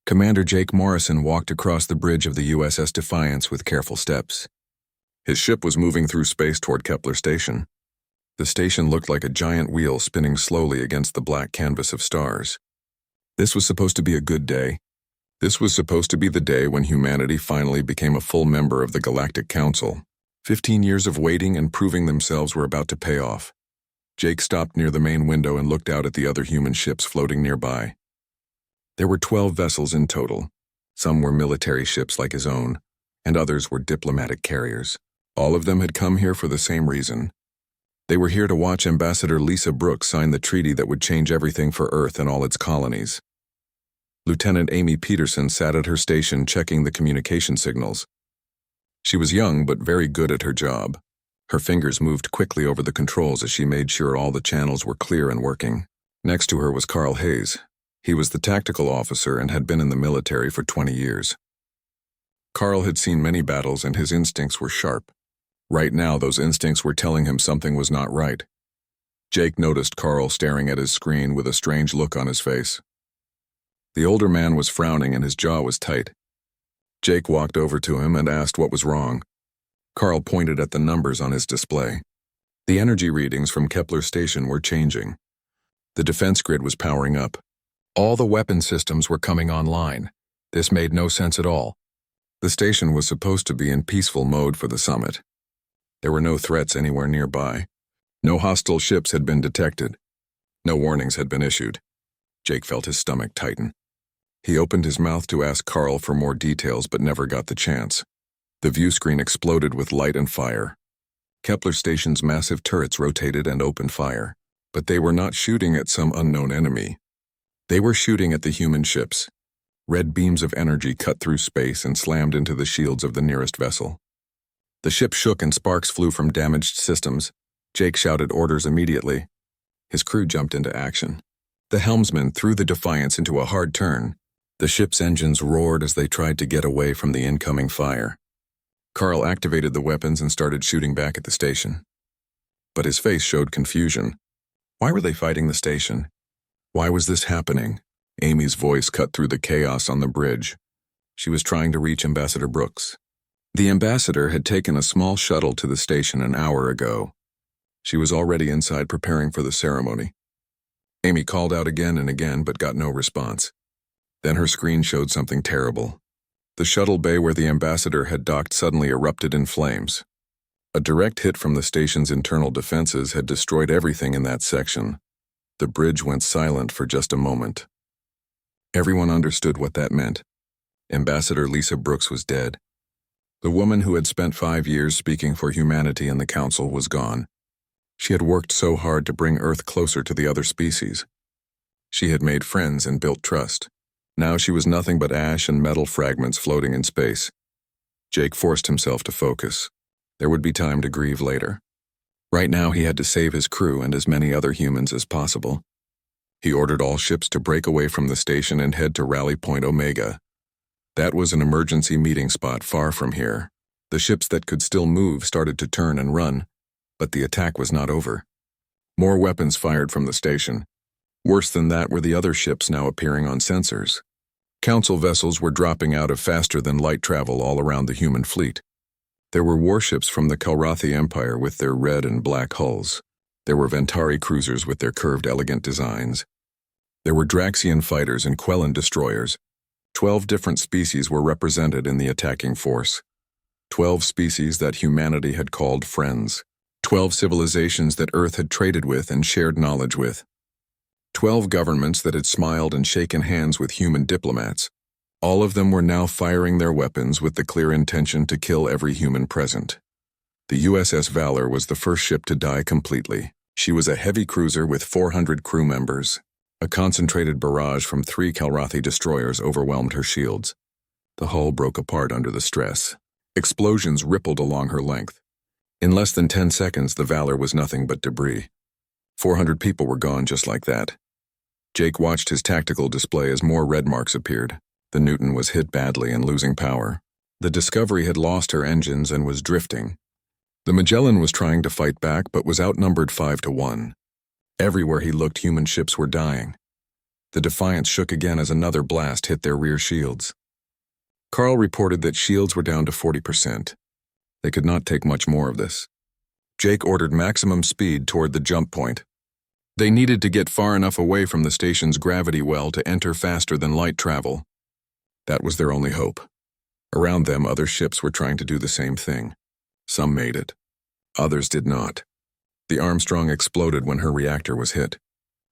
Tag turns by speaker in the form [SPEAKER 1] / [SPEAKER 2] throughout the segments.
[SPEAKER 1] Commander Jake Morrison walked across the bridge of the USS Defiance with careful steps. His ship was moving through space toward Kepler Station. The station looked like a giant wheel spinning slowly against the black canvas of stars. This was supposed to be a good day. This was supposed to be the day when humanity finally became a full member of the Galactic Council. 15 years of waiting and proving themselves were about to pay off. Jake stopped near the main window and looked out at the other human ships floating nearby. There were 12 vessels in total. Some were military ships like his own, and others were diplomatic carriers. All of them had come here for the same reason. They were here to watch Ambassador Lisa Brooks sign the treaty that would change everything for Earth and all its colonies. Lieutenant Amy Peterson sat at her station checking the communication signals. She was young but very good at her job. Her fingers moved quickly over the controls as she made sure all the channels were clear and working. Next to her was Carl Hayes. He was the tactical officer and had been in the military for 20 years. Carl had seen many battles and his instincts were sharp. Right now, those instincts were telling him something was not right. Jake noticed Carl staring at his screen with a strange look on his face. The older man was frowning and his jaw was tight. Jake walked over to him and asked what was wrong. Carl pointed at the numbers on his display. The energy readings from Kepler Station were changing. The defense grid was powering up. All the weapon systems were coming online. This made no sense at all. The station was supposed to be in peaceful mode for the summit. There were no threats anywhere nearby. No hostile ships had been detected. No warnings had been issued. Jake felt his stomach tighten. He opened his mouth to ask Carl for more details but never got the chance. The view screen exploded with light and fire. Kepler Station's massive turrets rotated and opened fire, but they were not shooting at some unknown enemy. They were shooting at the human ships. Red beams of energy cut through space and slammed into the shields of the nearest vessel. The ship shook and sparks flew from damaged systems. Jake shouted orders immediately. His crew jumped into action. The helmsman threw the Defiance into a hard turn. The ship's engines roared as they tried to get away from the incoming fire. Carl activated the weapons and started shooting back at the station. But his face showed confusion. Why were they fighting the station? Why was this happening? Amy's voice cut through the chaos on the bridge. She was trying to reach Ambassador Brooks. The ambassador had taken a small shuttle to the station an hour ago. She was already inside preparing for the ceremony. Amy called out again and again but got no response. Then her screen showed something terrible. The shuttle bay where the ambassador had docked suddenly erupted in flames. A direct hit from the station's internal defenses had destroyed everything in that section. The bridge went silent for just a moment. Everyone understood what that meant. Ambassador Lisa Brooks was dead. The woman who had spent 5 years speaking for humanity in the council was gone. She had worked so hard to bring Earth closer to the other species. She had made friends and built trust. Now she was nothing but ash and metal fragments floating in space. Jake forced himself to focus. There would be time to grieve later. Right now he had to save his crew and as many other humans as possible. He ordered all ships to break away from the station and head to Rally Point Omega. That was an emergency meeting spot far from here. The ships that could still move started to turn and run, but the attack was not over. More weapons fired from the station. Worse than that were the other ships now appearing on sensors. Council vessels were dropping out of faster-than-light travel all around the human fleet. There were warships from the Kalrathi Empire with their red and black hulls. There were Ventari cruisers with their curved, elegant designs. There were Draxian fighters and Quellan destroyers. 12 different species were represented in the attacking force. 12 species that humanity had called friends. 12 civilizations that Earth had traded with and shared knowledge with. 12 governments that had smiled and shaken hands with human diplomats. All of them were now firing their weapons with the clear intention to kill every human present. The USS Valor was the first ship to die completely. She was a heavy cruiser with 400 crew members. A concentrated barrage from 3 Kalrathi destroyers overwhelmed her shields. The hull broke apart under the stress. Explosions rippled along her length. In less than 10 seconds, the Valor was nothing but debris. 400 people were gone just like that. Jake watched his tactical display as more red marks appeared. The Newton was hit badly and losing power. The Discovery had lost her engines and was drifting. The Magellan was trying to fight back but was outnumbered 5-1. Everywhere he looked, human ships were dying. The Defiance shook again as another blast hit their rear shields. Carl reported that shields were down to 40%. They could not take much more of this. Jake ordered maximum speed toward the jump point. They needed to get far enough away from the station's gravity well to enter faster than light travel. That was their only hope. Around them, other ships were trying to do the same thing. Some made it. Others did not. The Armstrong exploded when her reactor was hit.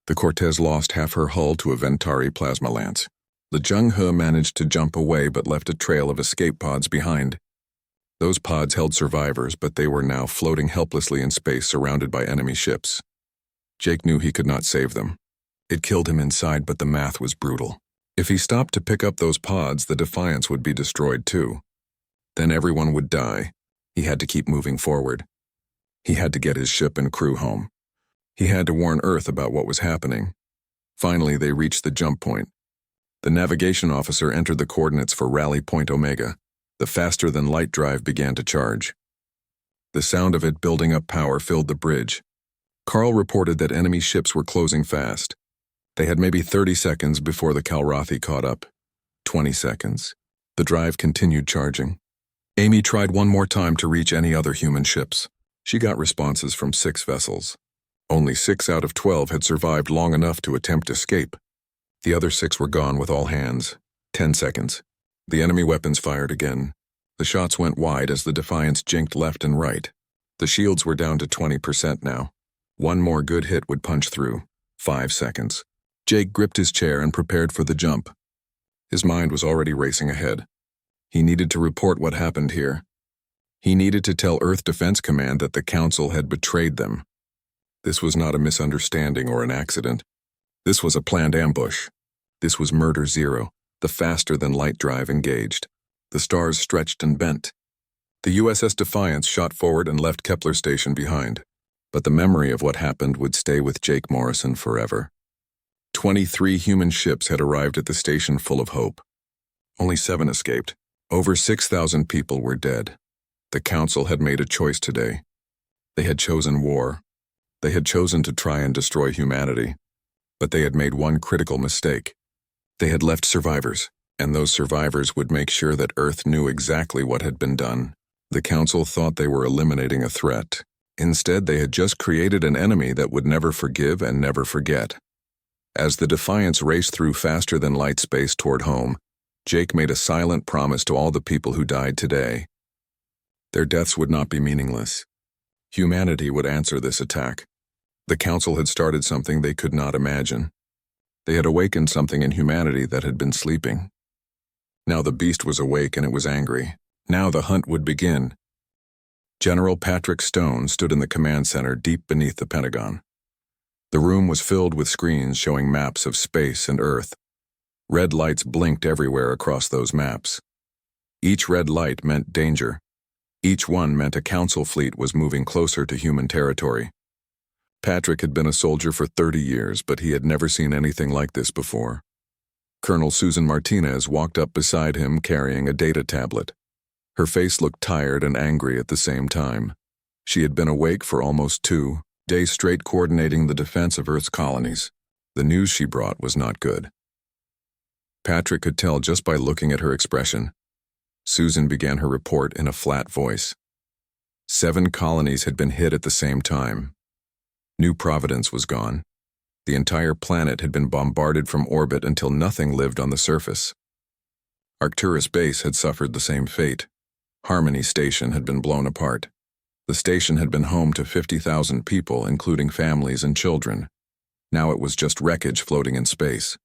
[SPEAKER 1] The Cortez lost half her hull to a Ventari plasma lance. The Jung-He managed to jump away but left a trail of escape pods behind. Those pods held survivors, but they were now floating helplessly in space surrounded by enemy ships. Jake knew he could not save them. It killed him inside, but the math was brutal. If he stopped to pick up those pods, the Defiance would be destroyed too. Then everyone would die. He had to keep moving forward. He had to get his ship and crew home. He had to warn Earth about what was happening. Finally, they reached the jump point. The navigation officer entered the coordinates for Rally Point Omega. The faster-than-light drive began to charge. The sound of it building up power filled the bridge. Carl reported that enemy ships were closing fast. They had maybe 30 seconds before the Kalrathi caught up. 20 seconds. The drive continued charging. Amy tried one more time to reach any other human ships. She got responses from 6 vessels. Only 6 out of 12 had survived long enough to attempt escape. The other 6 were gone with all hands. 10 seconds. The enemy weapons fired again. The shots went wide as the Defiance jinked left and right. The shields were down to 20% now. One more good hit would punch through. 5 seconds. Jake gripped his chair and prepared for the jump. His mind was already racing ahead. He needed to report what happened here. He needed to tell Earth Defense Command that the Council had betrayed them. This was not a misunderstanding or an accident. This was a planned ambush. This was Murder Zero, the faster-than-light drive engaged. The stars stretched and bent. The USS Defiance shot forward and left Kepler Station behind. But the memory of what happened would stay with Jake Morrison forever. 23 human ships had arrived at the station full of hope. Only 7 escaped. Over 6,000 people were dead. The Council had made a choice today. They had chosen war. They had chosen to try and destroy humanity. But they had made one critical mistake. They had left survivors, and those survivors would make sure that Earth knew exactly what had been done. The Council thought they were eliminating a threat. Instead, they had just created an enemy that would never forgive and never forget. As the Defiance raced through faster-than-light space toward home, Jake made a silent promise to all the people who died today. Their deaths would not be meaningless. Humanity would answer this attack. The Council had started something they could not imagine. They had awakened something in humanity that had been sleeping. Now the beast was awake and it was angry. Now the hunt would begin. General Patrick Stone stood in the command center deep beneath the Pentagon. The room was filled with screens showing maps of space and Earth. Red lights blinked everywhere across those maps. Each red light meant danger. Each one meant a Council fleet was moving closer to human territory. Patrick had been a soldier for 30 years, but he had never seen anything like this before. Colonel Susan Martinez walked up beside him carrying a data tablet. Her face looked tired and angry at the same time. She had been awake for almost 2 days straight coordinating the defense of Earth's colonies. The news she brought was not good. Patrick could tell just by looking at her expression. Susan began her report in a flat voice. 7 colonies had been hit at the same time. New Providence was gone. The entire planet had been bombarded from orbit until nothing lived on the surface. Arcturus Base had suffered the same fate. Harmony Station had been blown apart. The station had been home to 50,000 people, including families and children. Now it was just wreckage floating in space.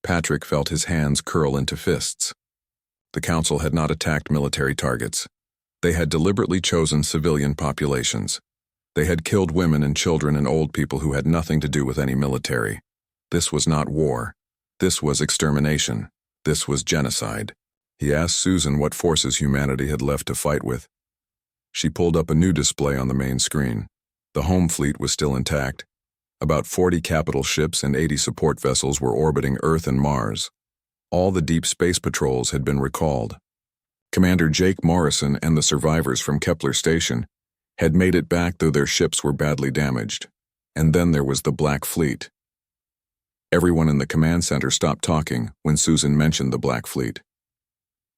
[SPEAKER 1] Patrick felt his hands curl into fists. The Council had not attacked military targets. They had deliberately chosen civilian populations. They had killed women and children and old people who had nothing to do with any military. This was not war. This was extermination. This was genocide. He asked Susan what forces humanity had left to fight with. She pulled up a new display on the main screen. The home fleet was still intact. About 40 capital ships and 80 support vessels were orbiting Earth and Mars. All the deep space patrols had been recalled. Commander Jake Morrison and the survivors from Kepler Station had made it back, though their ships were badly damaged. And then there was the Black Fleet. Everyone in the command center stopped talking when Susan mentioned the Black Fleet.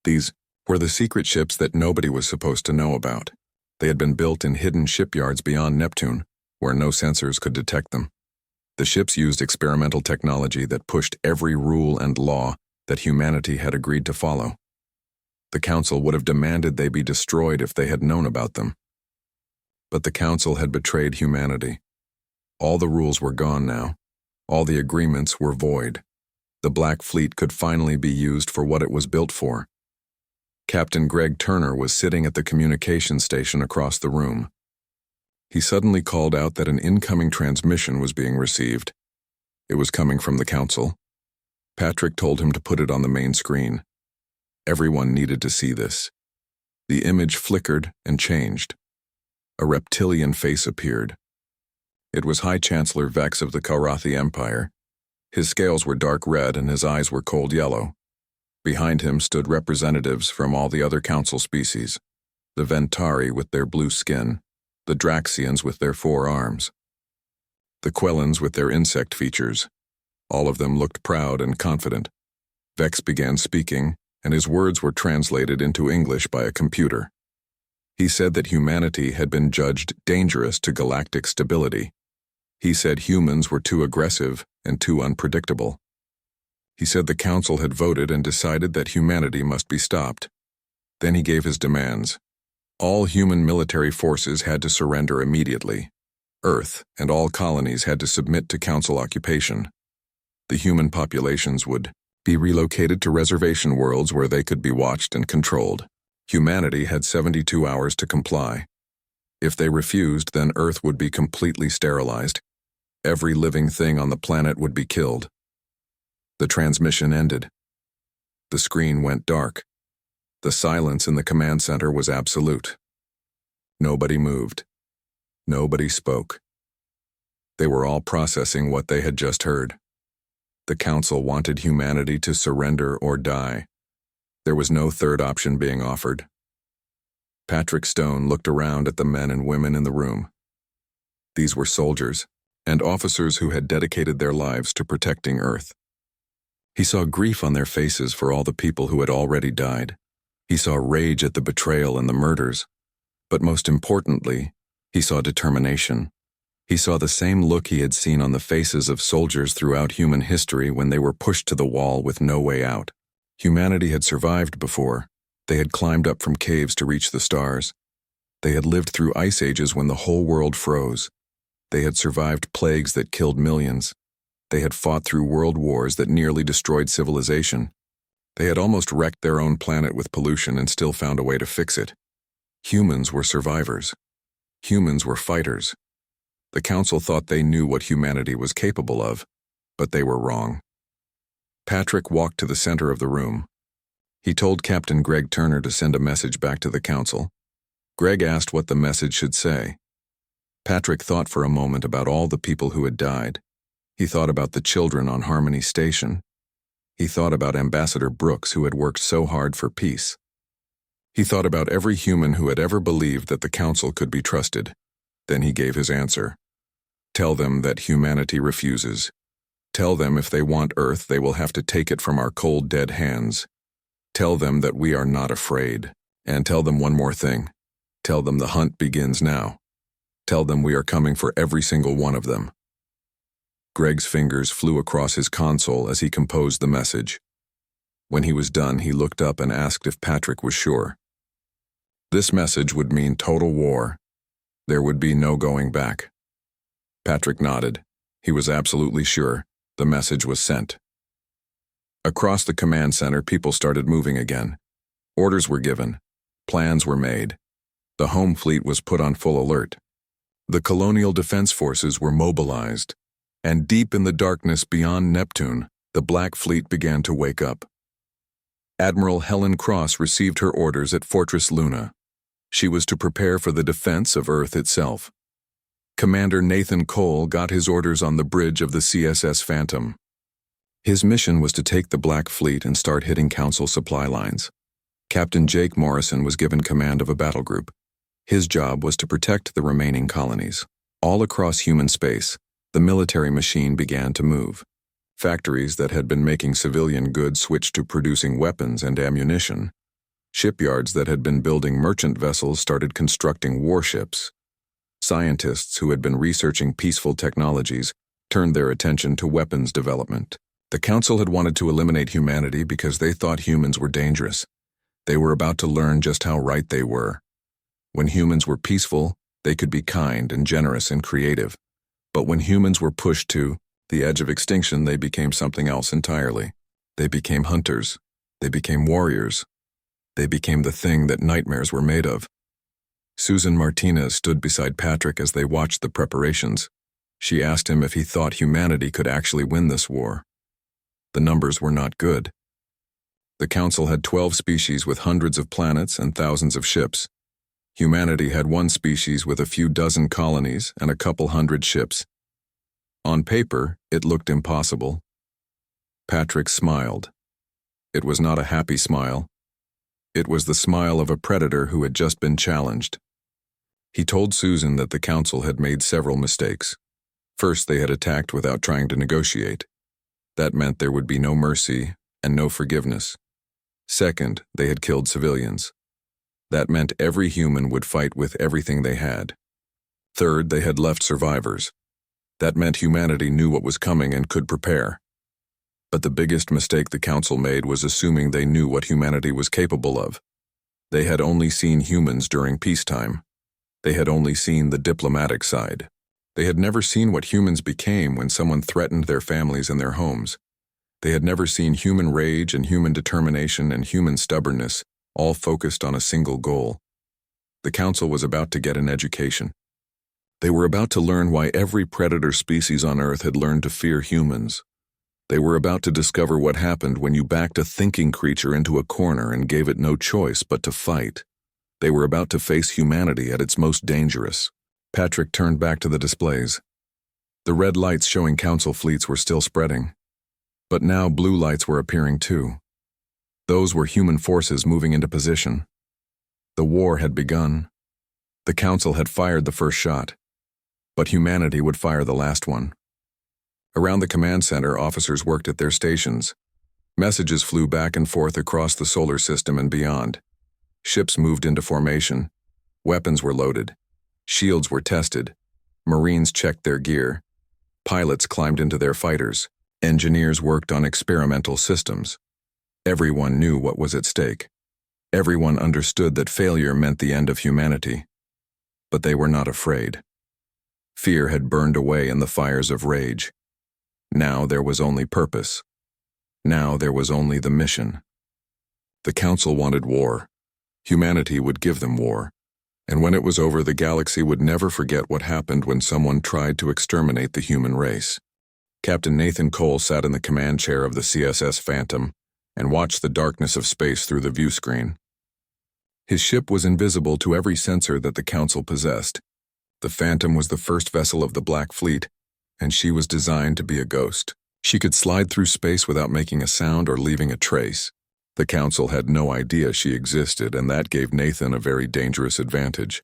[SPEAKER 1] These were the secret ships that nobody was supposed to know about. They had been built in hidden shipyards beyond Neptune, where no sensors could detect them. The ships used experimental technology that pushed every rule and law that humanity had agreed to follow. The Council would have demanded they be destroyed if they had known about them. But the Council had betrayed humanity. All the rules were gone now. All the agreements were void. The Black Fleet could finally be used for what it was built for. Captain Greg Turner was sitting at the communication station across the room. He suddenly called out that an incoming transmission was being received. It was coming from the Council. Patrick told him to put it on the main screen. Everyone needed to see this. The image flickered and changed. A reptilian face appeared. It was High Chancellor Vex of the Karathi Empire. His scales were dark red and his eyes were cold yellow. Behind him stood representatives from all the other Council species, the Ventari with their blue skin, the Draxians with their 4 arms, the Quellans with their insect features. All of them looked proud and confident. Vex began speaking, and his words were translated into English by a computer. He said that humanity had been judged dangerous to galactic stability. He said humans were too aggressive and too unpredictable. He said the Council had voted and decided that humanity must be stopped. Then he gave his demands. All human military forces had to surrender immediately. Earth and all colonies had to submit to Council occupation. The human populations would be relocated to reservation worlds where they could be watched and controlled. Humanity had 72 hours to comply. If they refused, then Earth would be completely sterilized. Every living thing on the planet would be killed. The transmission ended. The screen went dark. The silence in the command center was absolute. Nobody moved. Nobody spoke. They were all processing what they had just heard. The Council wanted humanity to surrender or die. There was no third option being offered. Patrick Stone looked around at the men and women in the room. These were soldiers and officers who had dedicated their lives to protecting Earth. He saw grief on their faces for all the people who had already died. He saw rage at the betrayal and the murders. But most importantly, he saw determination. He saw the same look he had seen on the faces of soldiers throughout human history when they were pushed to the wall with no way out. Humanity had survived before. They had climbed up from caves to reach the stars. They had lived through ice ages when the whole world froze. They had survived plagues that killed millions. They had fought through world wars that nearly destroyed civilization. They had almost wrecked their own planet with pollution and still found a way to fix it. Humans were survivors. Humans were fighters. The Council thought they knew what humanity was capable of, but they were wrong. Patrick walked to the center of the room. He told Captain Greg Turner to send a message back to the Council. Greg asked what the message should say. Patrick thought for a moment about all the people who had died. He thought about the children on Harmony Station. He thought about Ambassador Brooks, who had worked so hard for peace. He thought about every human who had ever believed that the Council could be trusted. Then he gave his answer. Tell them that humanity refuses. Tell them if they want Earth, they will have to take it from our cold, dead hands. Tell them that we are not afraid. And tell them one more thing. Tell them the hunt begins now. Tell them we are coming for every single one of them. Greg's fingers flew across his console as he composed the message. When he was done, he looked up and asked if Patrick was sure. This message would mean total war. There would be no going back. Patrick nodded. He was absolutely sure. The message was sent. Across the command center, people started moving again. Orders were given. Plans were made. The home fleet was put on full alert. The colonial defense forces were mobilized. And deep in the darkness beyond Neptune, the Black Fleet began to wake up. Admiral Helen Cross received her orders at Fortress Luna. She was to prepare for the defense of Earth itself. Commander Nathan Cole got his orders on the bridge of the CSS Phantom. His mission was to take the Black Fleet and start hitting Council supply lines. Captain Jake Morrison was given command of a battle group. His job was to protect the remaining colonies. All across human space, the military machine began to move. Factories that had been making civilian goods switched to producing weapons and ammunition. Shipyards that had been building merchant vessels started constructing warships. Scientists who had been researching peaceful technologies turned their attention to weapons development. The Council had wanted to eliminate humanity because they thought humans were dangerous. They were about to learn just how right they were. When humans were peaceful, they could be kind and generous and creative. But when humans were pushed to the edge of extinction, they became something else entirely. They became hunters. They became warriors. They became the thing that nightmares were made of. Susan Martinez stood beside Patrick as they watched the preparations. She asked him if he thought humanity could actually win this war. The numbers were not good. The Council had 12 species with hundreds of planets and thousands of ships. Humanity had one species with a few dozen colonies and a couple hundred ships. On paper, it looked impossible. Patrick smiled. It was not a happy smile. It was the smile of a predator who had just been challenged. He told Susan that the Council had made several mistakes. First, they had attacked without trying to negotiate. That meant there would be no mercy and no forgiveness. Second, they had killed civilians. That meant every human would fight with everything they had. Third, they had left survivors. That meant humanity knew what was coming and could prepare. But the biggest mistake the Council made was assuming they knew what humanity was capable of. They had only seen humans during peacetime. They had only seen the diplomatic side. They had never seen what humans became when someone threatened their families and their homes. They had never seen human rage and human determination and human stubbornness, all focused on a single goal. The Council was about to get an education. They were about to learn why every predator species on Earth had learned to fear humans. They were about to discover what happened when you backed a thinking creature into a corner and gave it no choice but to fight. They were about to face humanity at its most dangerous. Patrick turned back to the displays. The red lights showing Council fleets were still spreading. But now blue lights were appearing too. Those were human forces moving into position. The war had begun. The Council had fired the first shot. But humanity would fire the last one. Around the command center, officers worked at their stations. Messages flew back and forth across the solar system and beyond. Ships moved into formation. Weapons were loaded. Shields were tested. Marines checked their gear. Pilots climbed into their fighters. Engineers worked on experimental systems. Everyone knew what was at stake. Everyone understood that failure meant the end of humanity. But they were not afraid. Fear had burned away in the fires of rage. Now there was only purpose. Now there was only the mission. The Council wanted war. Humanity would give them war. And when it was over, the galaxy would never forget what happened when someone tried to exterminate the human race. Captain Nathan Cole sat in the command chair of the CSS Phantom and watched the darkness of space through the view screen. His ship was invisible to every sensor that the Council possessed. The Phantom was the first vessel of the Black Fleet, and she was designed to be a ghost. She could slide through space without making a sound or leaving a trace. The Council had no idea she existed, and that gave Nathan a very dangerous advantage.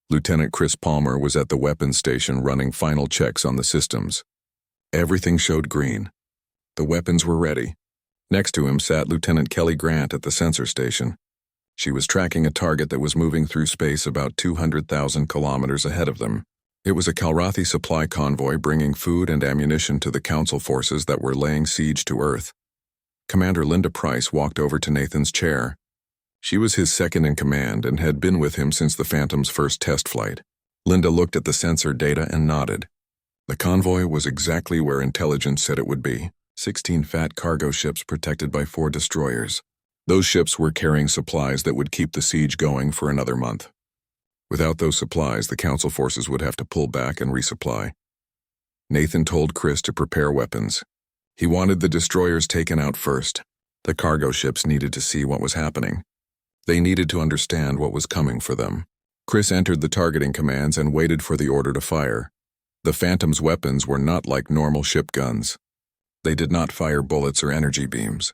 [SPEAKER 1] Lieutenant Chris Palmer was at the weapons station running final checks on the systems. Everything showed green. The weapons were ready. Next to him sat Lieutenant Kelly Grant at the sensor station. She was tracking a target that was moving through space about 200,000 kilometers ahead of them. It was a Kalrathi supply convoy bringing food and ammunition to the Council forces that were laying siege to Earth. Commander Linda Price walked over to Nathan's chair. She was his second in command and had been with him since the Phantom's first test flight. Linda looked at the sensor data and nodded. The convoy was exactly where intelligence said it would be. 16 fat cargo ships protected by 4 destroyers. Those ships were carrying supplies that would keep the siege going for another month. Without those supplies, the Council forces would have to pull back and resupply. Nathan told Chris to prepare weapons. He wanted the destroyers taken out first. The cargo ships needed to see what was happening. They needed to understand what was coming for them. Chris entered the targeting commands and waited for the order to fire. The Phantom's weapons were not like normal ship guns. They did not fire bullets or energy beams.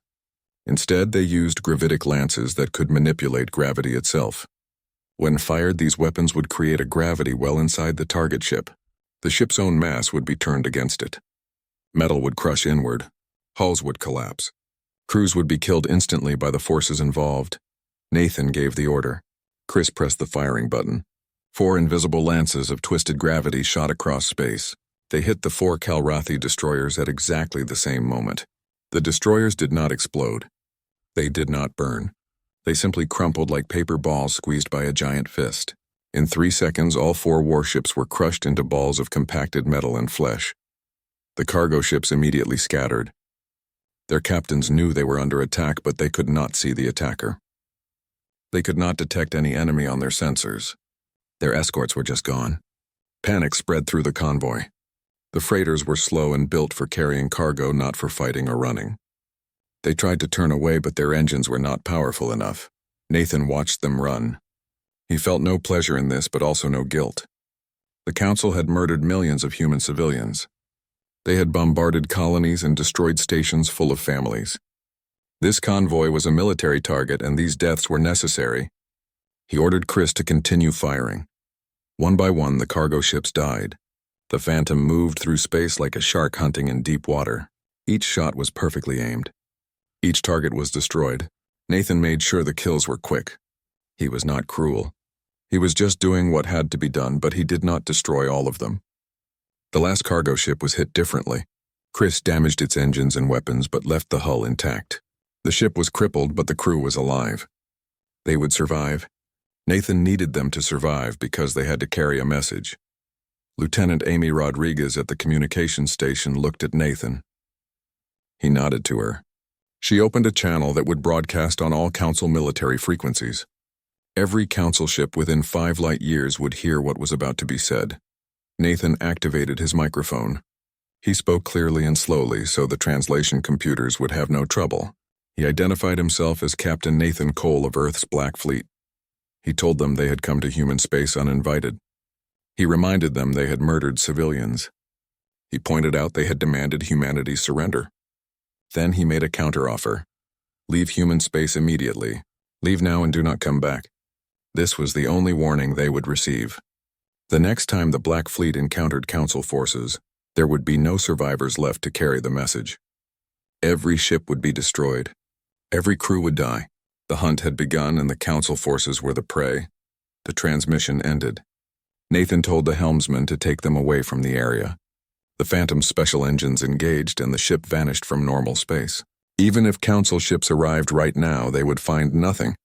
[SPEAKER 1] Instead, they used gravitic lances that could manipulate gravity itself. When fired, these weapons would create a gravity well inside the target ship. The ship's own mass would be turned against it. Metal would crush inward, Hulls would collapse. Crews would be killed instantly by the forces involved. Nathan gave the order. Chris pressed the firing button. 4 invisible lances of twisted gravity shot across space. They hit the 4 Kalrathi destroyers at exactly the same moment. The destroyers did not explode. They did not burn. They simply crumpled like paper balls squeezed by a giant fist. In 3 seconds, all 4 warships were crushed into balls of compacted metal and flesh. The cargo ships immediately scattered. Their captains knew they were under attack, but they could not see the attacker. They could not detect any enemy on their sensors. Their escorts were just gone. Panic spread through the convoy. The freighters were slow and built for carrying cargo, not for fighting or running. They tried to turn away, but their engines were not powerful enough. Nathan watched them run. He felt no pleasure in this, but also no guilt. The Council had murdered millions of human civilians. They had bombarded colonies and destroyed stations full of families. This convoy was a military target, and these deaths were necessary. He ordered Chris to continue firing. One by one, the cargo ships died. The Phantom moved through space like a shark hunting in deep water. Each shot was perfectly aimed. Each target was destroyed. Nathan made sure the kills were quick. He was not cruel. He was just doing what had to be done, but he did not destroy all of them. The last cargo ship was hit differently. Chris damaged its engines and weapons, but left the hull intact. The ship was crippled, but the crew was alive. They would survive. Nathan needed them to survive because they had to carry a message. Lieutenant Amy Rodriguez at the communications station looked at Nathan. He nodded to her. She opened a channel that would broadcast on all Council military frequencies. Every Council ship within 5 light years would hear what was about to be said. Nathan activated his microphone. He spoke clearly and slowly so the translation computers would have no trouble. He identified himself as Captain Nathan Cole of Earth's Black Fleet. He told them they had come to human space uninvited. He reminded them they had murdered civilians. He pointed out they had demanded humanity's surrender. Then he made a counteroffer. Leave human space immediately. Leave now and do not come back. This was the only warning they would receive. The next time the Black Fleet encountered Council forces, there would be no survivors left to carry the message. Every ship would be destroyed. Every crew would die. The hunt had begun and the Council forces were the prey. The transmission ended. Nathan told the helmsman to take them away from the area. The Phantom's special engines engaged and the ship vanished from normal space. Even if Council ships arrived right now, they would find nothing.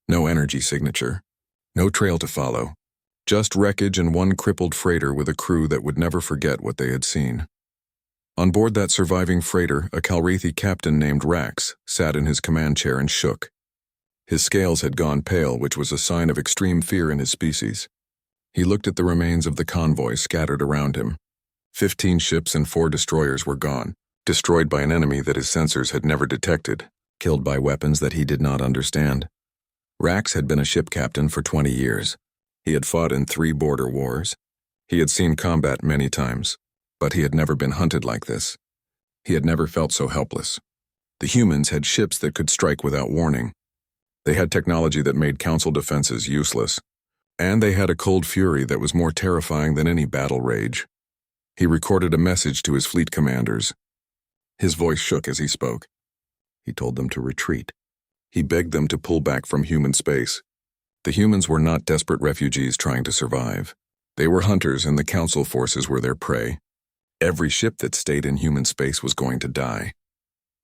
[SPEAKER 1] No energy signature. No trail to follow. Just wreckage and one crippled freighter with a crew that would never forget what they had seen. On board that surviving freighter, a Kalrathi captain named Rax sat in his command chair and shook. His scales had gone pale, which was a sign of extreme fear in his species. He looked at the remains of the convoy scattered around him. 15 ships and 4 destroyers were gone, destroyed by an enemy that his sensors had never detected, killed by weapons that he did not understand. Rax had been a ship captain for 20 years. He had fought in 3 border wars. He had seen combat many times, but he had never been hunted like this. He had never felt so helpless. The humans had ships that could strike without warning. They had technology that made Council defenses useless. And they had a cold fury that was more terrifying than any battle rage. He recorded a message to his fleet commanders. His voice shook as he spoke. He told them to retreat. He begged them to pull back from human space. The humans were not desperate refugees trying to survive. They were hunters and the Council forces were their prey. Every ship that stayed in human space was going to die.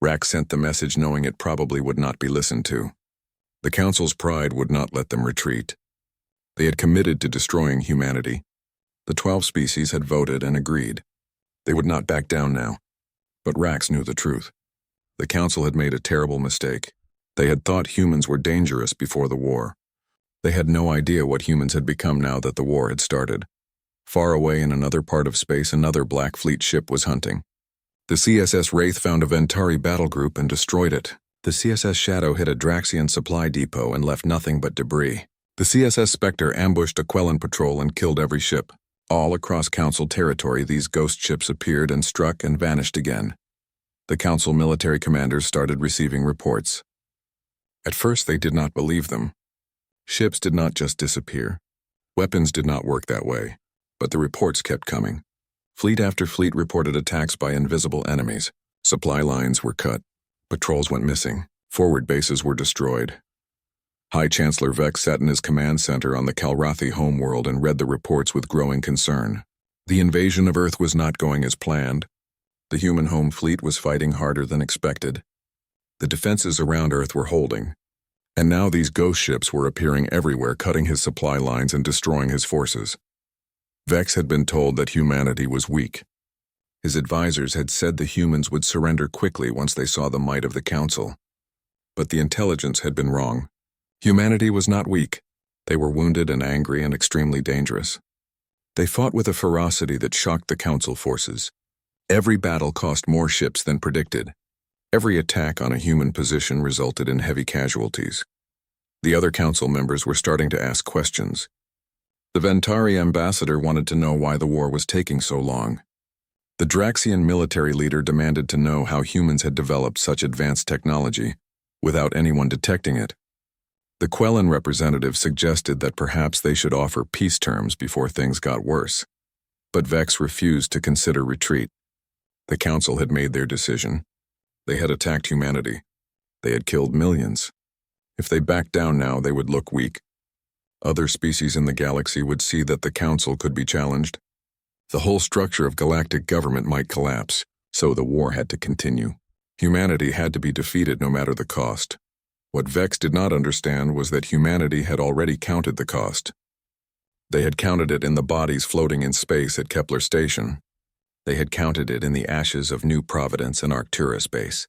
[SPEAKER 1] Rax sent the message knowing it probably would not be listened to. The Council's pride would not let them retreat. They had committed to destroying humanity. The 12 species had voted and agreed. They would not back down now. But Rax knew the truth. The Council had made a terrible mistake. They had thought humans were dangerous before the war. They had no idea what humans had become now that the war had started. Far away in another part of space, another Black Fleet ship was hunting. The CSS Wraith found a Ventari battle group and destroyed it. The CSS Shadow hit a Draxian supply depot and left nothing but debris. The CSS Spectre ambushed a Quellan patrol and killed every ship. All across Council territory, these ghost ships appeared and struck and vanished again. The Council military commanders started receiving reports. At first, they did not believe them. Ships did not just disappear. Weapons did not work that way, but the reports kept coming. Fleet after fleet reported attacks by invisible enemies. Supply lines were cut. Patrols went missing. Forward bases were destroyed. High Chancellor Vex sat in his command center on the Calrathi homeworld and read the reports with growing concern. The invasion of Earth was not going as planned. The human home fleet was fighting harder than expected. The defenses around Earth were holding. And now these ghost ships were appearing everywhere, cutting his supply lines and destroying his forces. Vex had been told that humanity was weak. His advisors had said the humans would surrender quickly once they saw the might of the Council. But the intelligence had been wrong. Humanity was not weak. They were wounded and angry and extremely dangerous. They fought with a ferocity that shocked the Council forces. Every battle cost more ships than predicted. Every attack on a human position resulted in heavy casualties. The other Council members were starting to ask questions. The Ventari ambassador wanted to know why the war was taking so long. The Draxian military leader demanded to know how humans had developed such advanced technology without anyone detecting it. The Quellan representative suggested that perhaps they should offer peace terms before things got worse. But Vex refused to consider retreat. The Council had made their decision. They had attacked humanity. They had killed millions. If they backed down now, they would look weak. Other species in the galaxy would see that the Council could be challenged. The whole structure of galactic government might collapse, so the war had to continue. Humanity had to be defeated no matter the cost. What Vex did not understand was that humanity had already counted the cost. They had counted it in the bodies floating in space at Kepler Station. They had counted it in the ashes of New Providence and Arcturus base.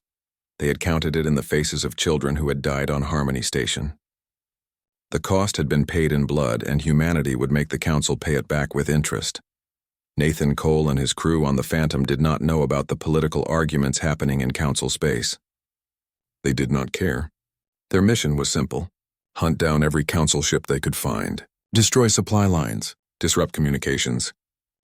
[SPEAKER 1] They had counted it in the faces of children who had died on Harmony Station. The cost had been paid in blood, and humanity would make the Council pay it back with interest. Nathan Cole and his crew on the Phantom did not know about the political arguments happening in Council space. They did not care. Their mission was simple: hunt down every Council ship they could find, destroy supply lines, disrupt communications,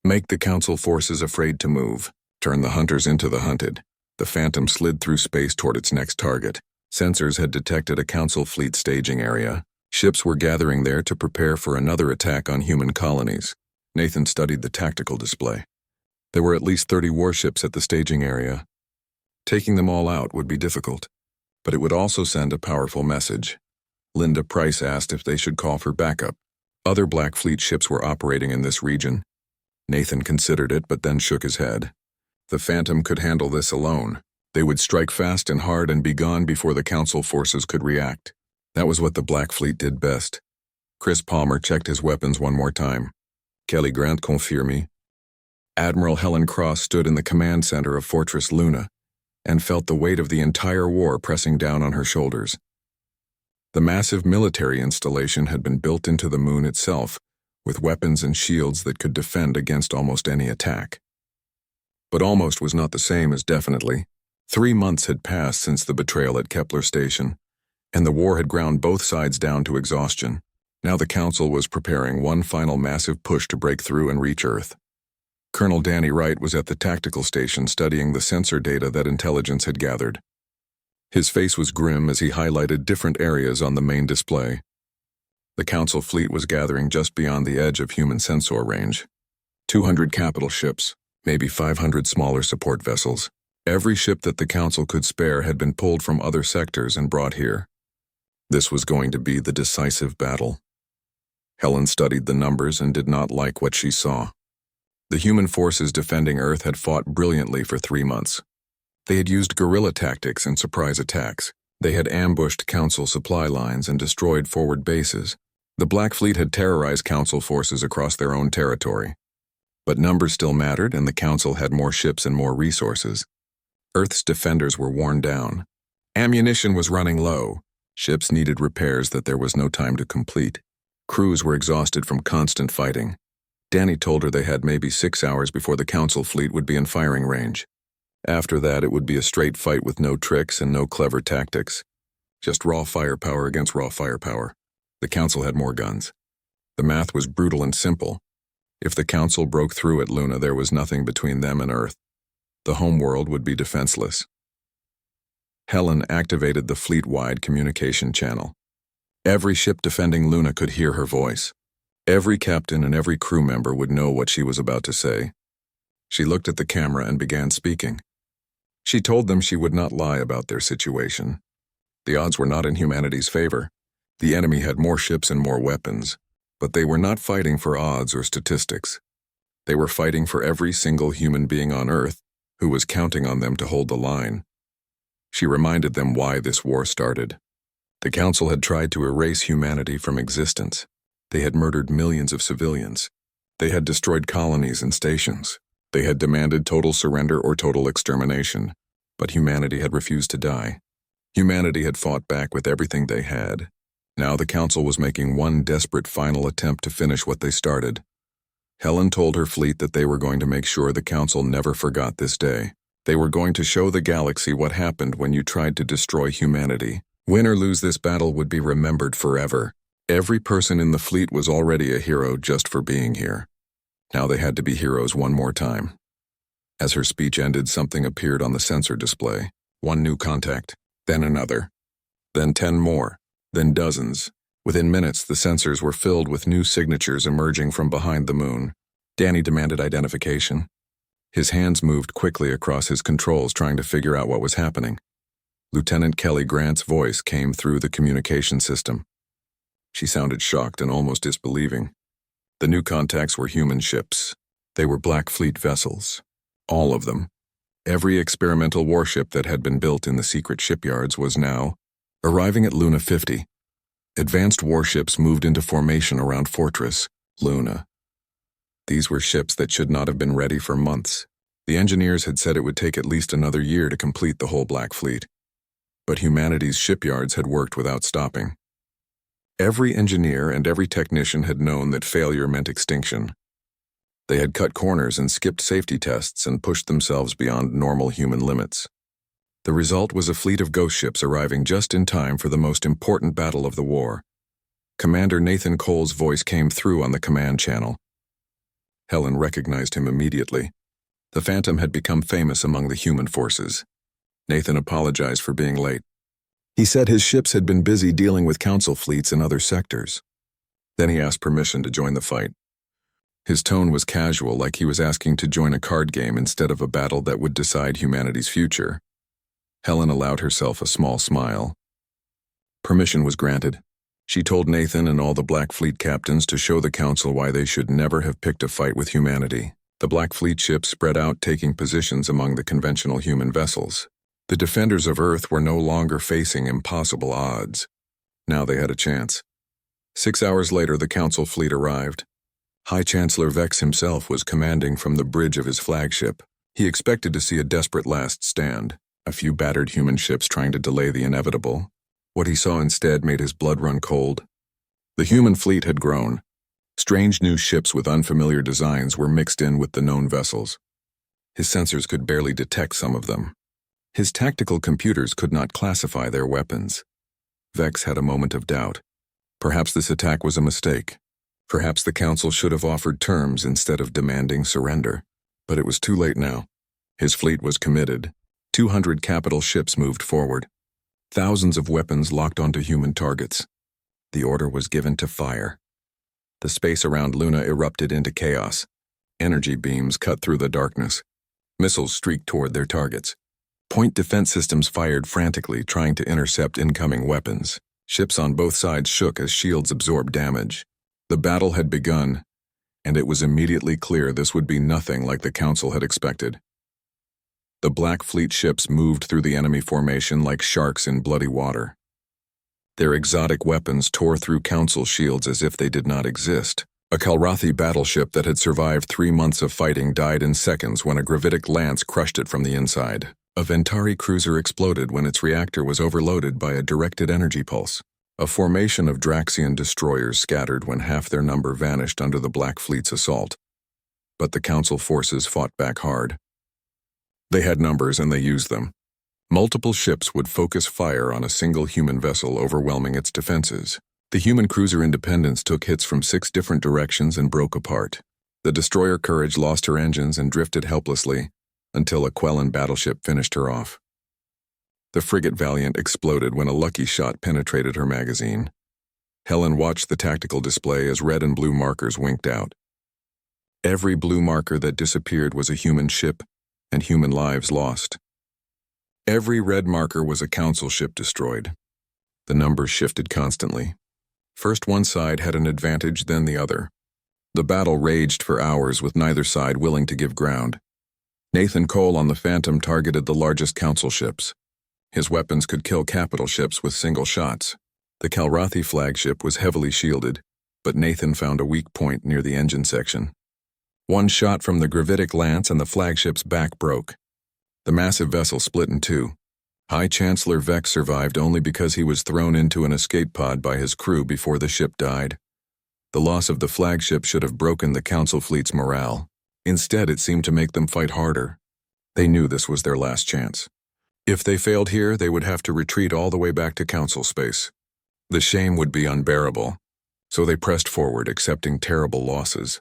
[SPEAKER 1] make the Council forces afraid to move, turn the hunters into the hunted. The Phantom slid through space toward its next target. Sensors had detected a Council fleet staging area. Ships were gathering there to prepare for another attack on human colonies. Nathan studied the tactical display. There were at least 30 warships at the staging area. Taking them all out would be difficult, but it would also send a powerful message. Linda Price asked if they should call for backup. Other Black Fleet ships were operating in this region. Nathan considered it, but then shook his head. The Phantom could handle this alone. They would strike fast and hard and be gone before the Council forces could react. That was what the Black Fleet did best. Chris Palmer checked his weapons one more time. Kelly Grant confirme. Admiral Helen Cross stood in the command center of Fortress Luna and felt the weight of the entire war pressing down on her shoulders. The massive military installation had been built into the moon itself, with weapons and shields that could defend against almost any attack. But almost was not the same as definitely. 3 months had passed since the betrayal at Kepler Station, and the war had ground both sides down to exhaustion. Now the Council was preparing one final massive push to break through and reach Earth. Colonel Danny Wright was at the tactical station studying the sensor data that intelligence had gathered. His face was grim as he highlighted different areas on the main display. The Council fleet was gathering just beyond the edge of human sensor range. 200 capital ships, maybe 500 smaller support vessels. Every ship that the Council could spare had been pulled from other sectors and brought here. This was going to be the decisive battle. Helen studied the numbers and did not like what she saw. The human forces defending Earth had fought brilliantly for 3 months. They had used guerrilla tactics and surprise attacks. They had ambushed Council supply lines and destroyed forward bases. The Black Fleet had terrorized Council forces across their own territory. But numbers still mattered, and the Council had more ships and more resources. Earth's defenders were worn down. Ammunition was running low. Ships needed repairs that there was no time to complete. Crews were exhausted from constant fighting. Danny told her they had maybe 6 hours before the Council fleet would be in firing range. After that, it would be a straight fight with no tricks and no clever tactics. Just raw firepower against raw firepower. The Council had more guns. The math was brutal and simple. If the Council broke through at Luna, there was nothing between them and Earth. The homeworld would be defenseless. Helen activated the fleet-wide communication channel. Every ship defending Luna could hear her voice. Every captain and every crew member would know what she was about to say. She looked at the camera and began speaking. She told them she would not lie about their situation. The odds were not in humanity's favor. The enemy had more ships and more weapons, but they were not fighting for odds or statistics. They were fighting for every single human being on Earth who was counting on them to hold the line. She reminded them why this war started. The Council had tried to erase humanity from existence. They had murdered millions of civilians. They had destroyed colonies and stations. They had demanded total surrender or total extermination, but humanity had refused to die. Humanity had fought back with everything they had. Now the Council was making one desperate final attempt to finish what they started. Helen told her fleet that they were going to make sure the Council never forgot this day. They were going to show the galaxy what happened when you tried to destroy humanity. Win or lose this battle would be remembered forever. Every person in the fleet was already a hero just for being here. Now they had to be heroes one more time. As her speech ended, something appeared on the sensor display. One new contact, then another, then 10 more, then dozens. Within minutes, the sensors were filled with new signatures emerging from behind the moon. Danny demanded identification. His hands moved quickly across his controls, trying to figure out what was happening. Lieutenant Kelly Grant's voice came through the communication system. She sounded shocked and almost disbelieving. The new contacts were human ships. They were Black Fleet vessels. All of them. Every experimental warship that had been built in the secret shipyards was now arriving at Luna 50. Advanced warships moved into formation around Fortress, Luna. These were ships that should not have been ready for months. The engineers had said it would take at least another year to complete the whole Black Fleet. But humanity's shipyards had worked without stopping. Every engineer and every technician had known that failure meant extinction. They had cut corners and skipped safety tests and pushed themselves beyond normal human limits. The result was a fleet of ghost ships arriving just in time for the most important battle of the war. Commander Nathan Cole's voice came through on the command channel. Helen recognized him immediately. The Phantom had become famous among the human forces. Nathan apologized for being late. He said his ships had been busy dealing with Council fleets in other sectors. Then he asked permission to join the fight. His tone was casual, like he was asking to join a card game instead of a battle that would decide humanity's future. Helen allowed herself a small smile. Permission was granted. She told Nathan and all the Black Fleet captains to show the Council why they should never have picked a fight with humanity. The Black Fleet ships spread out, taking positions among the conventional human vessels. The defenders of Earth were no longer facing impossible odds. Now they had a chance. 6 hours later, the Council fleet arrived. High Chancellor Vex himself was commanding from the bridge of his flagship. He expected to see a desperate last stand, a few battered human ships trying to delay the inevitable. What he saw instead made his blood run cold. The human fleet had grown. Strange new ships with unfamiliar designs were mixed in with the known vessels. His sensors could barely detect some of them. His tactical computers could not classify their weapons. Vex had a moment of doubt. Perhaps this attack was a mistake. Perhaps the Council should have offered terms instead of demanding surrender. But it was too late now. His fleet was committed. 200 capital ships moved forward. Thousands of weapons locked onto human targets. The order was given to fire. The space around Luna erupted into chaos. Energy beams cut through the darkness. Missiles streaked toward their targets. Point defense systems fired frantically, trying to intercept incoming weapons. Ships on both sides shook as shields absorbed damage. The battle had begun, and it was immediately clear this would be nothing like the Council had expected. The Black Fleet ships moved through the enemy formation like sharks in bloody water. Their exotic weapons tore through Council shields as if they did not exist. A Kalrathi battleship that had survived 3 months of fighting died in seconds when a gravitic lance crushed it from the inside. A Ventari cruiser exploded when its reactor was overloaded by a directed energy pulse. A formation of Draxian destroyers scattered when half their number vanished under the Black Fleet's assault. But the Council forces fought back hard. They had numbers and they used them. Multiple ships would focus fire on a single human vessel, overwhelming its defenses. The human cruiser Independence took hits from 6 different directions and broke apart. The destroyer Courage lost her engines and drifted helplessly until a Quellan battleship finished her off. The frigate Valiant exploded when a lucky shot penetrated her magazine. Helen watched the tactical display as red and blue markers winked out. Every blue marker that disappeared was a human ship and human lives lost. Every red marker was a council ship destroyed. The numbers shifted constantly. First one side had an advantage, then the other. The battle raged for hours with neither side willing to give ground. Nathan Cole on the Phantom targeted the largest council ships. His weapons could kill capital ships with single shots. The Kalrathi flagship was heavily shielded, but Nathan found a weak point near the engine section. One shot from the gravitic lance and the flagship's back broke. The massive vessel split in two. High Chancellor Vex survived only because he was thrown into an escape pod by his crew before the ship died. The loss of the flagship should have broken the Council fleet's morale. Instead, it seemed to make them fight harder. They knew this was their last chance. If they failed here, they would have to retreat all the way back to Council space. The shame would be unbearable, so they pressed forward, accepting terrible losses.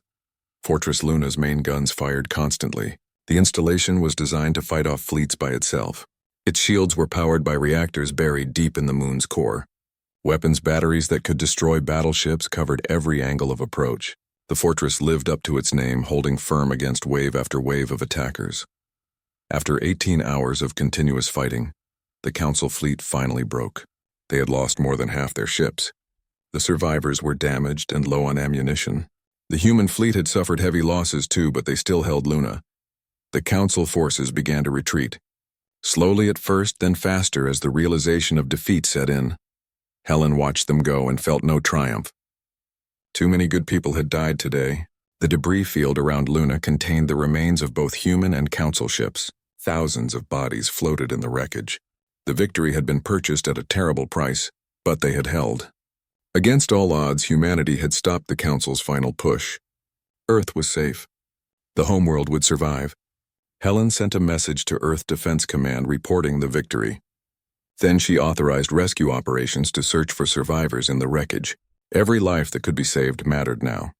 [SPEAKER 1] Fortress Luna's main guns fired constantly. The installation was designed to fight off fleets by itself. Its shields were powered by reactors buried deep in the moon's core. Weapons batteries that could destroy battleships covered every angle of approach. The fortress lived up to its name, holding firm against wave after wave of attackers. After 18 hours of continuous fighting, the Council fleet finally broke. They had lost more than half their ships. The survivors were damaged and low on ammunition. The human fleet had suffered heavy losses too, but they still held Luna. The Council forces began to retreat. Slowly at first, then faster as the realization of defeat set in. Helen watched them go and felt no triumph. Too many good people had died today. The debris field around Luna contained the remains of both human and Council ships. Thousands of bodies floated in the wreckage. The victory had been purchased at a terrible price, but they had held. Against all odds, humanity had stopped the Council's final push. Earth was safe. The homeworld would survive. Helen sent a message to Earth Defense Command reporting the victory. Then she authorized rescue operations to search for survivors in the wreckage. Every life that could be saved mattered now.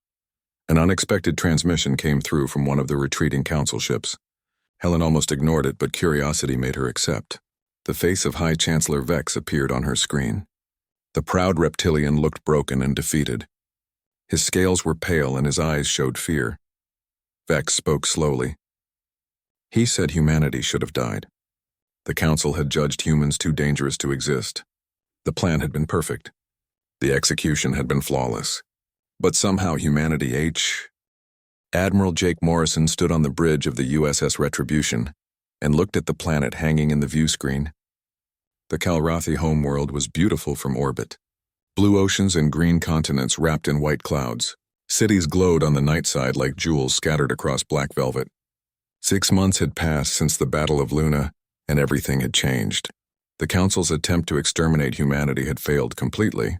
[SPEAKER 1] An unexpected transmission came through from one of the retreating Council ships. Helen almost ignored it, but curiosity made her accept. The face of High Chancellor Vex appeared on her screen. The proud reptilian looked broken and defeated. His scales were pale and his eyes showed fear. Vex spoke slowly. He said humanity should have died. The Council had judged humans too dangerous to exist. The plan had been perfect. The execution had been flawless. But somehow humanity Admiral Jake Morrison stood on the bridge of the USS Retribution and looked at the planet hanging in the view screen. The Kalrathi homeworld was beautiful from orbit. Blue oceans and green continents wrapped in white clouds. Cities glowed on the night side like jewels scattered across black velvet. 6 months had passed since the Battle of Luna, and everything had changed. The Council's attempt to exterminate humanity had failed completely.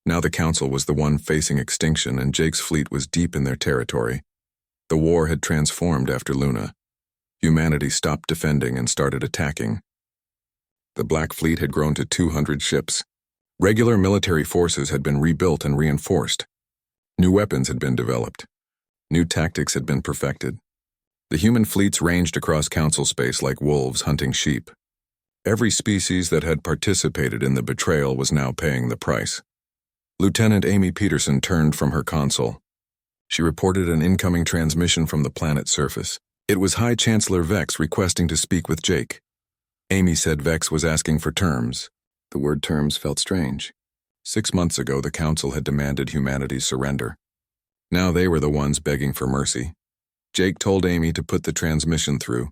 [SPEAKER 1] Now the Council was the one facing extinction, and Jake's fleet was deep in their territory. The war had transformed after Luna. Humanity stopped defending and started attacking. The Black Fleet had grown to 200 ships. Regular military forces had been rebuilt and reinforced. New weapons had been developed. New tactics had been perfected. The human fleets ranged across Council space like wolves hunting sheep. Every species that had participated in the betrayal was now paying the price. Lieutenant Amy Peterson turned from her console. She reported an incoming transmission from the planet's surface. It was High Chancellor Vex requesting to speak with Jake. Amy said Vex was asking for terms. The word terms felt strange. 6 months ago, the Council had demanded humanity's surrender. Now they were the ones begging for mercy. Jake told Amy to put the transmission through.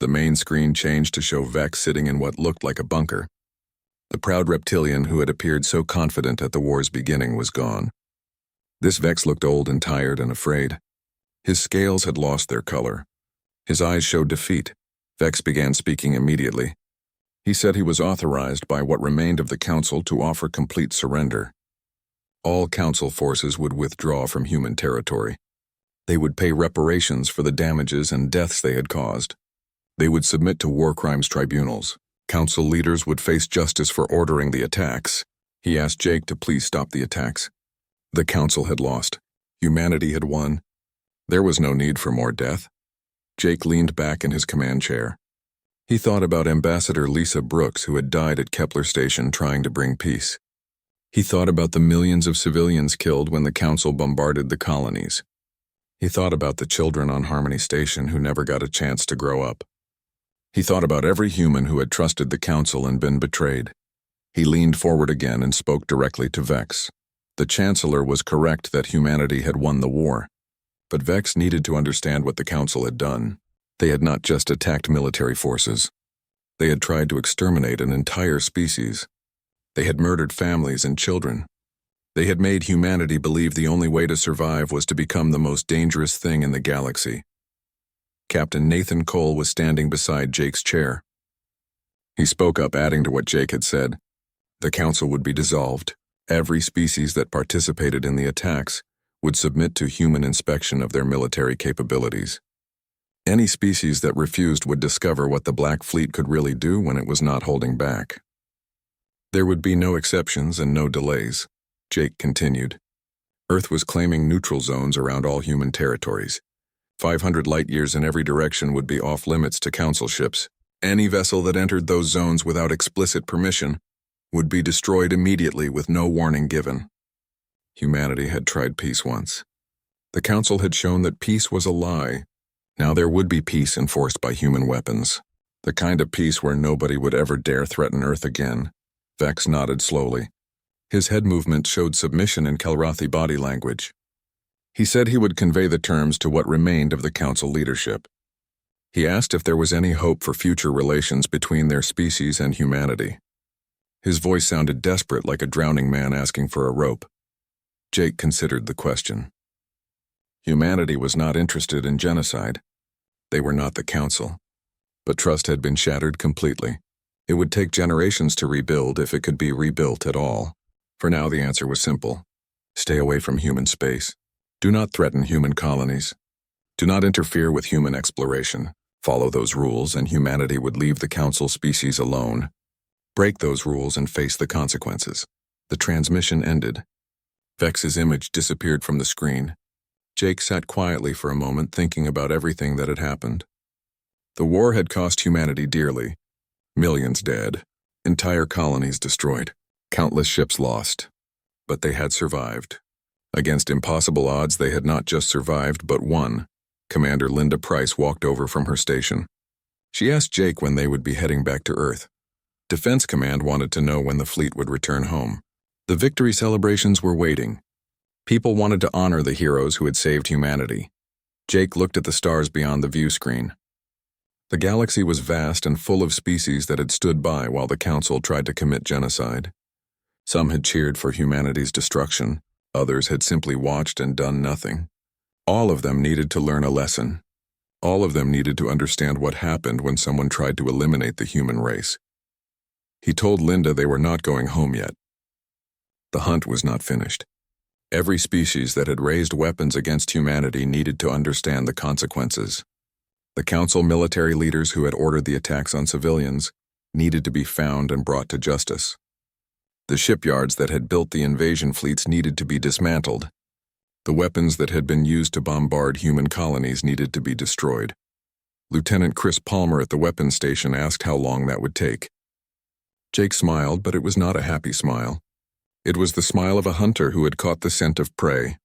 [SPEAKER 1] The main screen changed to show Vex sitting in what looked like a bunker. The proud reptilian who had appeared so confident at the war's beginning was gone. This Vex looked old and tired and afraid. His scales had lost their color. His eyes showed defeat. Vex began speaking immediately. He said he was authorized by what remained of the Council to offer complete surrender. All Council forces would withdraw from human territory. They would pay reparations for the damages and deaths they had caused. They would submit to war crimes tribunals. Council leaders would face justice for ordering the attacks. He asked Jake to please stop the attacks. The Council had lost. Humanity had won. There was no need for more death. Jake leaned back in his command chair. He thought about Ambassador Lisa Brooks, who had died at Kepler Station trying to bring peace. He thought about the millions of civilians killed when the Council bombarded the colonies. He thought about the children on Harmony Station who never got a chance to grow up. He thought about every human who had trusted the Council and been betrayed. He leaned forward again and spoke directly to Vex. The Chancellor was correct that humanity had won the war, but Vex needed to understand what the Council had done. They had not just attacked military forces. They had tried to exterminate an entire species. They had murdered families and children. They had made humanity believe the only way to survive was to become the most dangerous thing in the galaxy. Captain Nathan Cole was standing beside Jake's chair. He spoke up, adding to what Jake had said. The Council would be dissolved. Every species that participated in the attacks would submit to human inspection of their military capabilities. Any species that refused would discover what the Black Fleet could really do when it was not holding back. There would be no exceptions and no delays, Jake continued. Earth was claiming neutral zones around all human territories. 500 light-years in every direction would be off-limits to Council ships. Any vessel that entered those zones without explicit permission would be destroyed immediately with no warning given. Humanity had tried peace once. The Council had shown that peace was a lie. Now there would be peace enforced by human weapons. The kind of peace where nobody would ever dare threaten Earth again. Vex nodded slowly. His head movement showed submission in Kelrathi body language. He said he would convey the terms to what remained of the Council leadership. He asked if there was any hope for future relations between their species and humanity. His voice sounded desperate, like a drowning man asking for a rope. Jake considered the question. Humanity was not interested in genocide. They were not the Council. But trust had been shattered completely. It would take generations to rebuild, if it could be rebuilt at all. For now, the answer was simple. Stay away from human space. Do not threaten human colonies. Do not interfere with human exploration. Follow those rules, and humanity would leave the Council species alone. Break those rules and face the consequences. The transmission ended. Vex's image disappeared from the screen. Jake sat quietly for a moment, thinking about everything that had happened. The war had cost humanity dearly. Millions dead. Entire colonies destroyed. Countless ships lost. But they had survived. Against impossible odds, they had not just survived, but won. Commander Linda Price walked over from her station. She asked Jake when they would be heading back to Earth. Defense Command wanted to know when the fleet would return home. The victory celebrations were waiting. People wanted to honor the heroes who had saved humanity. Jake looked at the stars beyond the view screen. The galaxy was vast and full of species that had stood by while the Council tried to commit genocide. Some had cheered for humanity's destruction. Others had simply watched and done nothing. All of them needed to learn a lesson. All of them needed to understand what happened when someone tried to eliminate the human race. He told Linda they were not going home yet. The hunt was not finished. Every species that had raised weapons against humanity needed to understand the consequences. The Council military leaders who had ordered the attacks on civilians needed to be found and brought to justice. The shipyards that had built the invasion fleets needed to be dismantled. The weapons that had been used to bombard human colonies needed to be destroyed. Lieutenant Chris Palmer at the weapons station asked how long that would take. Jake smiled, but it was not a happy smile. It was the smile of a hunter who had caught the scent of prey.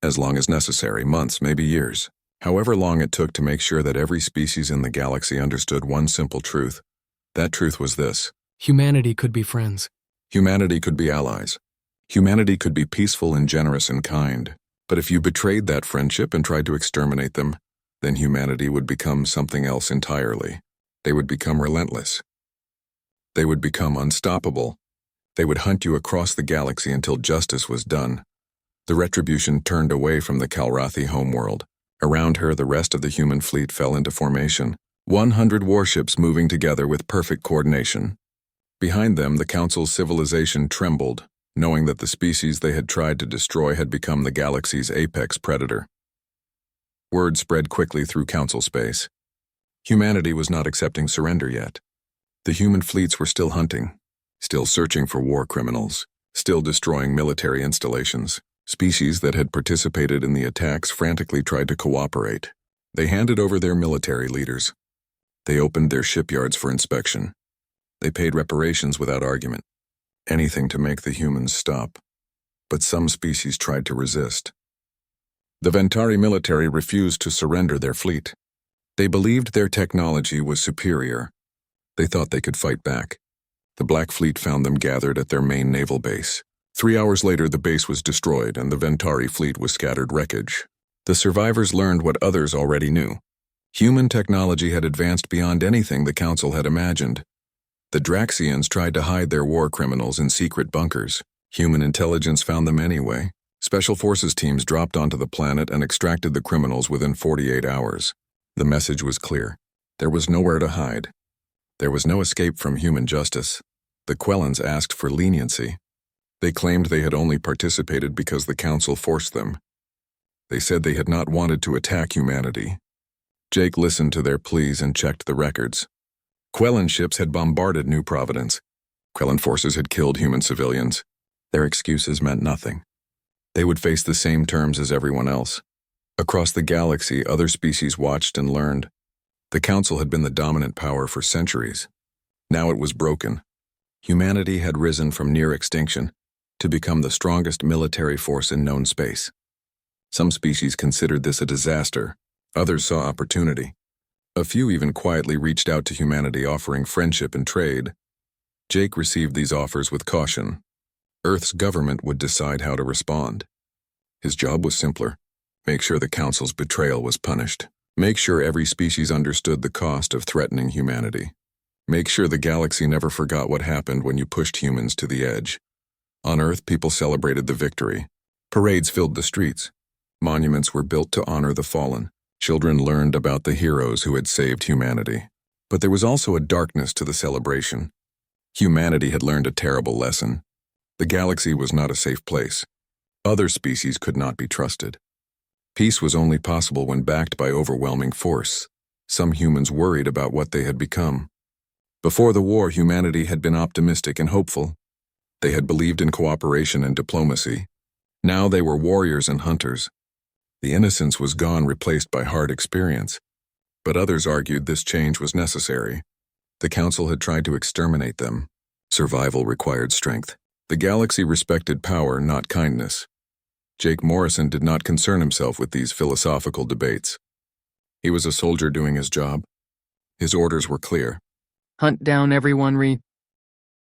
[SPEAKER 1] As long as necessary, months, maybe years. However long it took to make sure that every species in the galaxy understood one simple truth. That truth was this.
[SPEAKER 2] Humanity could be friends.
[SPEAKER 1] Humanity could be allies. Humanity could be peaceful and generous and kind. But if you betrayed that friendship and tried to exterminate them, then humanity would become something else entirely. They would become relentless. They would become unstoppable. They would hunt you across the galaxy until justice was done. The retribution turned away from the Kelrathi homeworld. Around her, the rest of the human fleet fell into formation, 100 warships moving together with perfect coordination. Behind them, the Council's civilization trembled, knowing that the species they had tried to destroy had become the galaxy's apex predator. Word spread quickly through Council space. Humanity was not accepting surrender yet. The human fleets were still hunting, still searching for war criminals, still destroying military installations. Species that had participated in the attacks frantically tried to cooperate. They handed over their military leaders. They opened their shipyards for inspection. They paid reparations without argument. Anything to make the humans stop. But some species tried to resist. The Ventari military refused to surrender their fleet. They believed their technology was superior. They thought they could fight back. The Black Fleet found them gathered at their main naval base. 3 hours later, the base was destroyed and the Ventari fleet was scattered wreckage. The survivors learned what others already knew. Human technology had advanced beyond anything the Council had imagined. The Draxians tried to hide their war criminals in secret bunkers. Human intelligence found them anyway. Special forces teams dropped onto the planet and extracted the criminals within 48 hours. The message was clear. There was nowhere to hide. There was no escape from human justice. The Quellans asked for leniency. They claimed they had only participated because the Council forced them. They said they had not wanted to attack humanity. Jake listened to their pleas and checked the records. Quellan ships had bombarded New Providence. Quellan forces had killed human civilians. Their excuses meant nothing. They would face the same terms as everyone else. Across the galaxy, other species watched and learned. The Council had been the dominant power for centuries. Now it was broken. Humanity had risen from near extinction to become the strongest military force in known space. Some species considered this a disaster. Others saw opportunity. A few even quietly reached out to humanity offering friendship and trade. Jake received these offers with caution. Earth's government would decide how to respond. His job was simpler. Make sure the Council's betrayal was punished. Make sure every species understood the cost of threatening humanity. Make sure the galaxy never forgot what happened when you pushed humans to the edge. On Earth, people celebrated the victory. Parades filled the streets. Monuments were built to honor the fallen. Children learned about the heroes who had saved humanity. But there was also a darkness to the celebration. Humanity had learned a terrible lesson. The galaxy was not a safe place. Other species could not be trusted. Peace was only possible when backed by overwhelming force. Some humans worried about what they had become. Before the war, humanity had been optimistic and hopeful. They had believed in cooperation and diplomacy. Now they were warriors and hunters. The innocence was gone, replaced by hard experience. But others argued this change was necessary. The Council had tried to exterminate them. Survival required strength. The galaxy respected power, not kindness. Jake Morrison did not concern himself with these philosophical debates. He was a soldier doing his job. His orders were clear.
[SPEAKER 2] Hunt down everyone